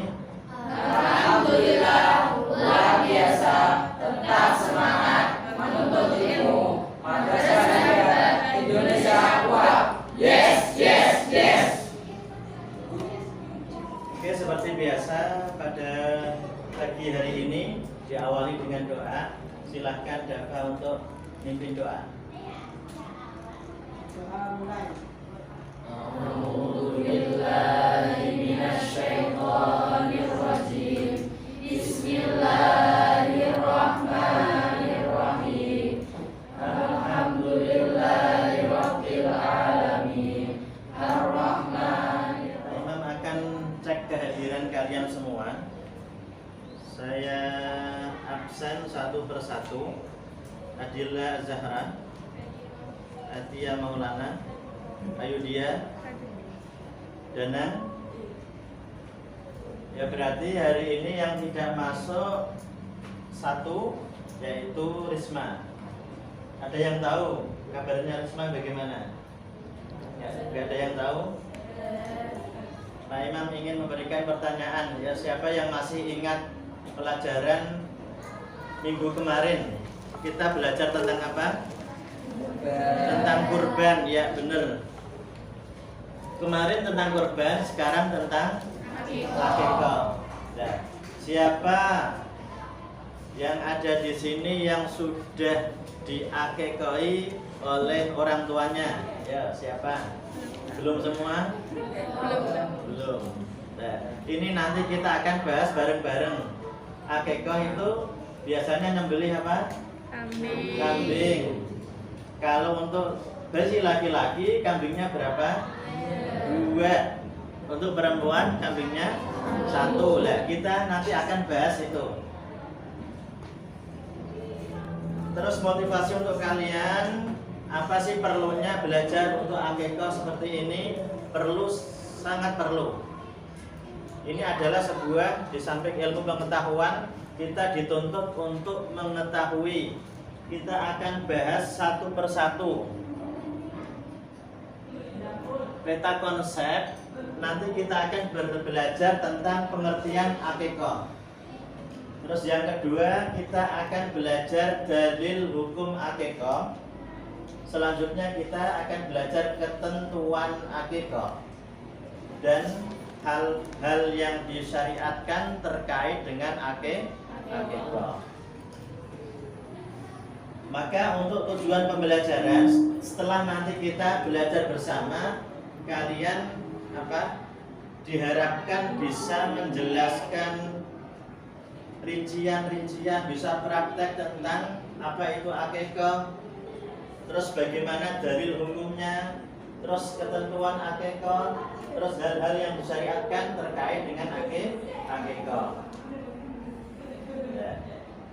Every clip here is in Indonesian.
ini? Alhamdulillah, luar biasa, tetap semangat menuntut ilmu. Madrasah Najah Indonesia kuat. Yes, yes, yes. Oke, seperti biasa pada pagi hari ini diawali dengan doa. Silahkan Dafa untuk mimpin doa. Doa mulai. A'udzu billahi minasyaitonir rajim. Bismillahirrahmanirrahim. Alhamdulillahirabbil alamin. Ar-Rahmanir. Imam akan cek kehadiran kalian semua. Saya absen satu persatu. Adila Zahra, Atia Maulana, Ayudia, Dana. Ya berarti hari ini yang tidak masuk satu, yaitu Risma. Ada yang tahu kabarnya Risma bagaimana? Ya, tidak ada yang tahu. Pak Imam ingin memberikan pertanyaan. Ya, siapa yang masih ingat pelajaran minggu kemarin? Kita belajar tentang apa? Tentang kurban, ya benar. Kemarin tentang kurban, sekarang tentang akikah. Nah, siapa yang ada di sini yang sudah diakikahi oleh orang tuanya? Ya, siapa? Belum semua? Belum. Nah, ini nanti kita akan bahas bareng-bareng. Akikah itu biasanya nyembelih apa? Kambing. Kalau untuk bagi laki-laki kambingnya berapa? 2. Untuk perempuan kambingnya 1. Lah, kita nanti akan bahas itu. Terus motivasi untuk kalian, apa sih perlunya belajar untuk akikah seperti ini? Perlu, sangat perlu. Ini adalah sebuah, di samping ilmu pengetahuan, kita dituntut untuk mengetahui. Kita akan bahas satu persatu peta konsep. Nanti kita akan belajar tentang pengertian akikah. Terus yang kedua, kita akan belajar dalil hukum akikah. Selanjutnya kita akan belajar ketentuan akikah dan hal-hal yang disyariatkan terkait dengan akikah. Maka untuk tujuan pembelajaran, setelah nanti kita belajar bersama, kalian diharapkan bisa menjelaskan rincian-rincian, bisa praktek tentang apa itu akikah, terus bagaimana dalil hukumnya, terus ketentuan akikah, terus hal-hal yang disyariatkan terkait dengan akikah. Ya.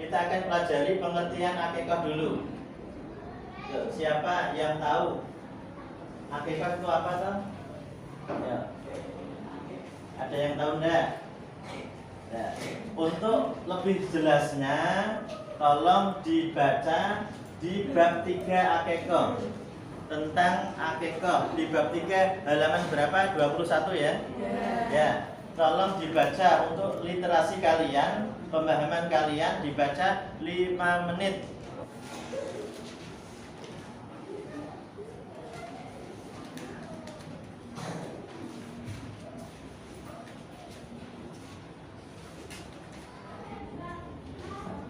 Kita akan pelajari pengertian akikah dulu. Siapa yang tahu akikah itu apa toh? Ya. Ada yang tahu enggak? Ya. Untuk lebih jelasnya, tolong dibaca di bab 3 akikah. Tentang akikah di bab 3 halaman berapa? 21 ya? Ya. Tolong dibaca untuk literasi kalian, pemahaman kalian, dibaca 5 menit.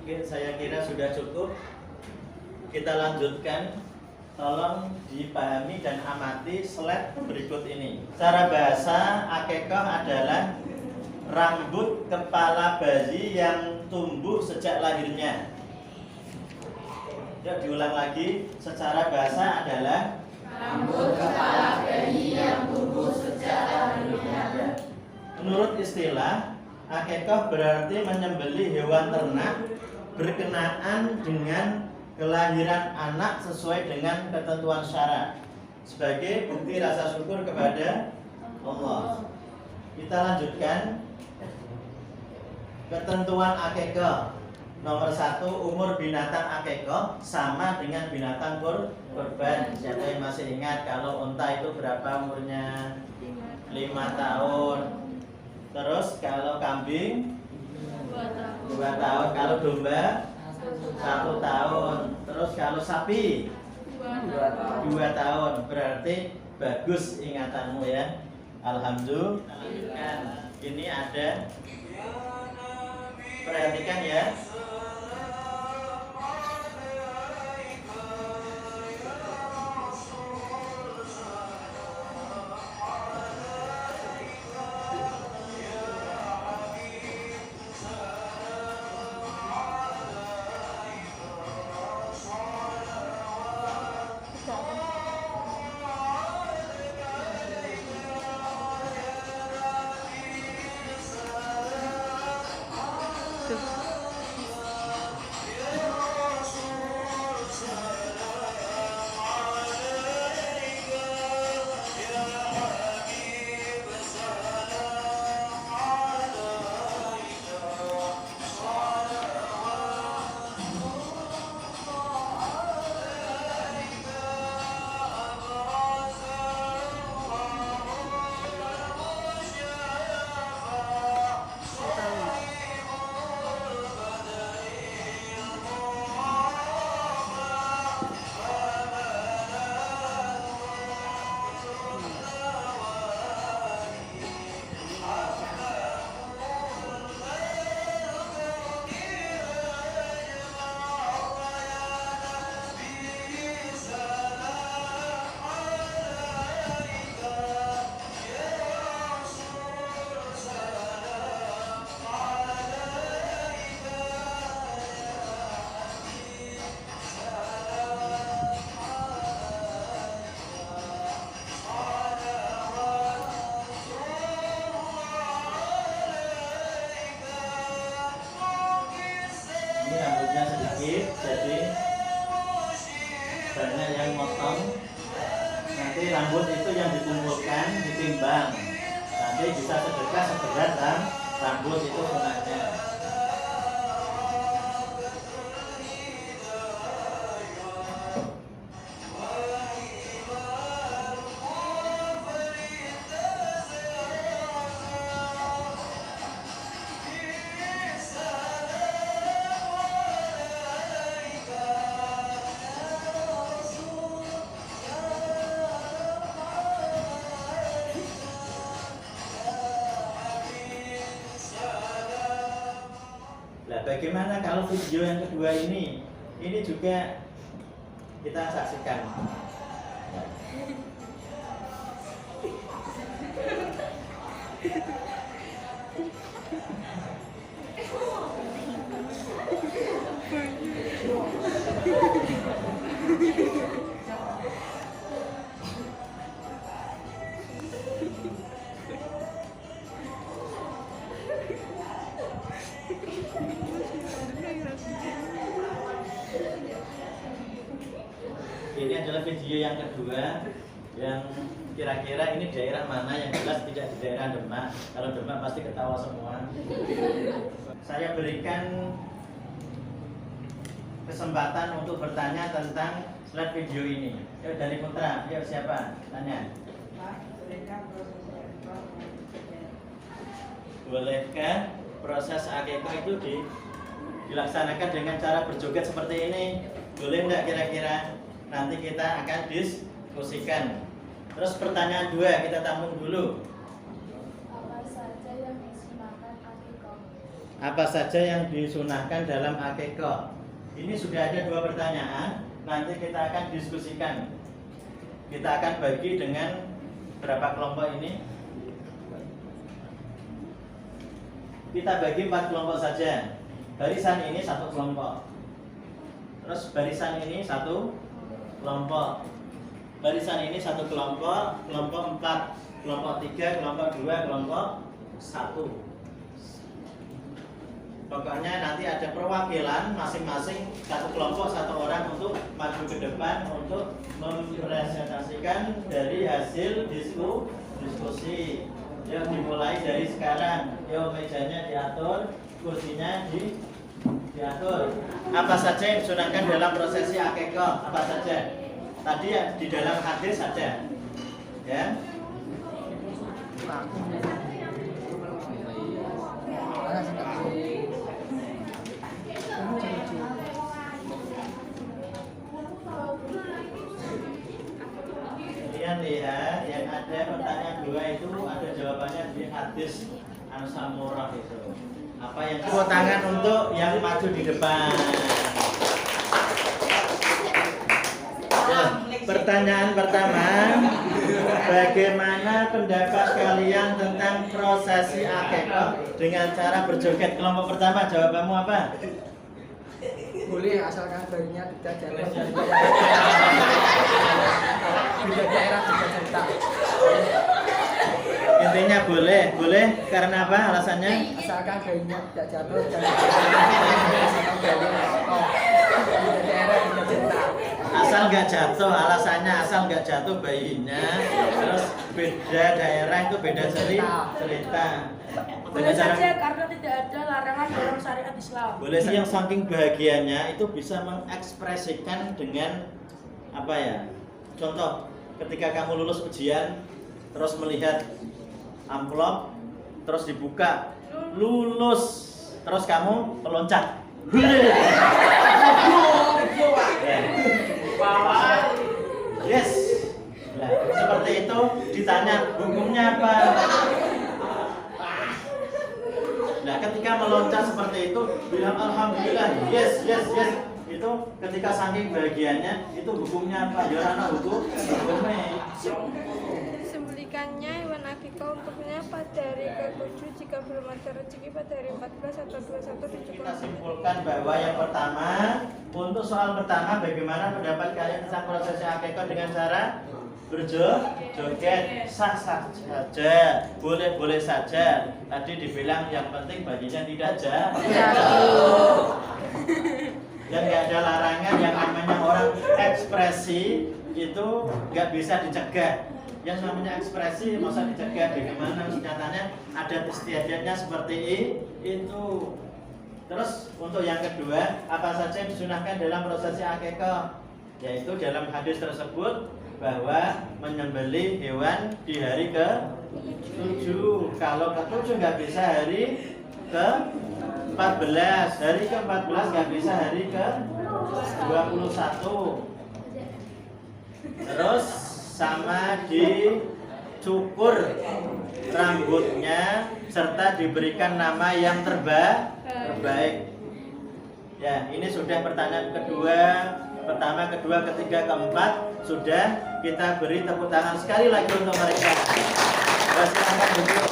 Oke, saya kira sudah cukup. Kita lanjutkan. Tolong dipahami dan amati slide berikut ini. Cara bahasa akikah adalah rambut kepala bayi yang tumbuh sejak lahirnya. Ya, diulang lagi. Secara bahasa adalah Rambut kepala bayi yang tumbuh sejak lahirnya. Ya. Menurut istilah, akikah berarti menyembelih hewan ternak berkenaan dengan kelahiran anak sesuai dengan ketentuan syara sebagai bukti rasa syukur kepada Allah. Kita lanjutkan. Ketentuan akikah. Nomor 1, umur binatang akikah sama dengan binatang kurban. Siapa yang masih ingat kalau unta itu berapa umurnya? 5 tahun. Terus kalau kambing 2 tahun. 2 tahun. Kalau domba 1 tahun. Terus kalau sapi 2 tahun. 2 tahun. Berarti bagus ingatanmu ya. Alhamdulillah. Ini ada, perhatikan ya. Ini rambutnya sedikit, jadi banyak yang motong. Nanti rambut itu yang dikumpulkan, ditimbang. Nanti bisa sedekah seberat rambut itu sunahnya. Nah, bagaimana kalau video yang kedua ini? Ini juga kita saksikan. Ini adalah video yang kedua, yang kira-kira ini daerah mana, yang jelas tidak di daerah Demak. Kalau Demak pasti ketawa semua. Saya berikan kesempatan untuk bertanya tentang slide video ini. Yuk dari Putra, yuk siapa? Tanya. Bolehkah proses akikah itu dilaksanakan dengan cara berjoget seperti ini? Boleh enggak kira-kira? Nanti kita akan diskusikan. Terus pertanyaan 2 kita tampung dulu. Apa saja yang disunahkan akikah? Apa saja yang disunahkan dalam akikah? Ini sudah ada 2 pertanyaan. Nanti kita akan diskusikan. Kita akan bagi dengan berapa kelompok ini? Kita bagi 4 kelompok saja. Barisan ini 1 kelompok. Terus barisan ini 1 kelompok. Barisan ini 1 kelompok, kelompok 4, kelompok 3, kelompok 2, kelompok 1. Pokoknya nanti ada perwakilan masing-masing 1 kelompok 1 orang untuk maju ke depan untuk mempresentasikan dari hasil diskusi. Yuk dimulai dari sekarang. Yuk mejanya diatur, kursinya diatur. Apa saja yang disunahkan dalam prosesi akikah? Apa saja? Tadi ya di dalam hadis saja. Ya. hadis An-Samurah itu. Apa yang tepuk tangan untuk yang maju di depan. Ya, pertanyaan pertama, bagaimana pendapat kalian tentang prosesi akikah dengan cara berjoget? Kelompok pertama, jawabanmu apa? Boleh asalkan bayinya tidak jatuh dari beda daerah beda cerita. Intinya boleh karena apa alasannya? Asalkan bayinya tidak jatuh dari asalkan bayinya beda daerah beda cerita. Asal nggak jatuh, alasannya asal nggak jatuh bayinya, terus beda daerah itu beda cerita. Boleh saja karena tidak ada larangan dalam syariat Islam. Boleh yang saking bahagianya itu bisa mengekspresikan dengan apa ya? Contoh, ketika kamu lulus ujian, terus melihat amplop, terus dibuka, lulus, terus kamu meloncat. Yes. Nah, seperti itu ditanya hukumnya apa? Nah, ketika meloncat seperti itu bilang alhamdulillah, yes. Itu ketika saking bahagianya itu hukumnya apa? Ya anak hukum. Sembelikannya hewan akikah untuknya pada hari ke-7 jika belum ada rezeki pada hari 14 atau 21 Kita simpulkan bahwa yang pertama, untuk soal pertama bagaimana pendapat kalian tentang prosesi akikah dengan cara berjoget? Sah saja, boleh saja. Tadi dibilang yang penting baginya tidak jatuh. Dan nggak ada larangan, yang namanya orang ekspresi itu nggak bisa dicegah. Yang namanya ekspresi masa dicegah, bagaimana nyatanya ada istiadatnya seperti itu. Terus untuk yang kedua, apa saja yang disunahkan dalam prosesi akikah? Yaitu dalam hadis tersebut bahwa menyembelih hewan di hari ke-7. Kalau ke-7 nggak bisa hari ke-14, hari ke-14 nggak bisa hari ke-21. Terus sama dicukur rambutnya serta diberikan nama yang terbaik. Ya, ini sudah pertanyaan kedua. Pertama, kedua, ketiga, keempat sudah kita beri tepuk tangan sekali lagi untuk mereka. Silakan duduk.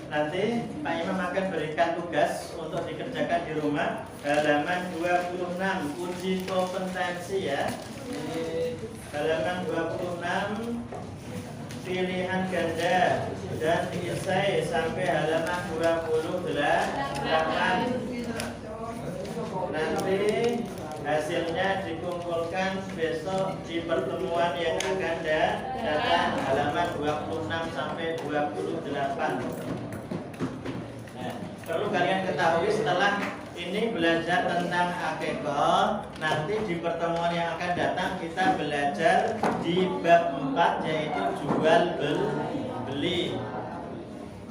Nanti Pak Imam akan berikan tugas untuk dikerjakan di rumah. Halaman 26 uji kompetensi ya. Halaman 26 pilihan ganda dan diisai sampai halaman 28. Nanti hasilnya dikumpulkan besok di pertemuan yang akan datang halaman 26 sampai 28. Nah, perlu kalian ketahui setelah ini belajar tentang akikah, nanti di pertemuan yang akan datang kita belajar di bab 4 yaitu jual beli.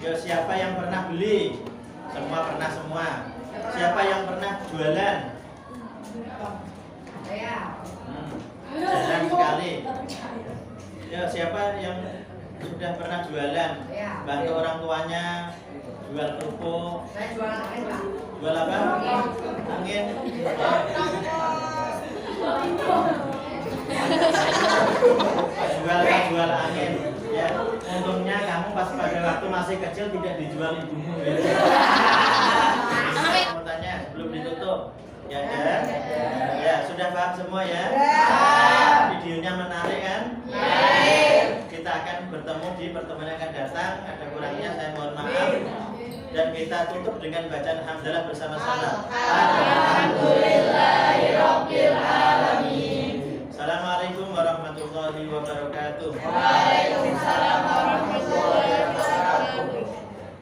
Ya, siapa yang pernah beli? Semua pernah semua. Siapa yang pernah jualan? Jarang sekali. Ya, siapa yang sudah pernah jualan? Bantu orang tuanya jual kerupuk. Saya jual angin, Pak. Jual apa? Angin. Jual angin. Ya, untungnya kamu pas pada waktu masih kecil tidak dijual ibumu ya. Kamu tanya sebelum ditutup. Ya, sudah paham semua ya? Videonya menarik kan? Kita akan bertemu di pertemuan yang akan datang. Ada kurangnya saya mohon maaf. Dan kita tutup dengan bacaan hamdalah bersama-sama. Alhamdulillahirabbil alamin. Assalamualaikum warahmatullahi wabarakatuh. Waalaikumsalam warahmatullahi wabarakatuh.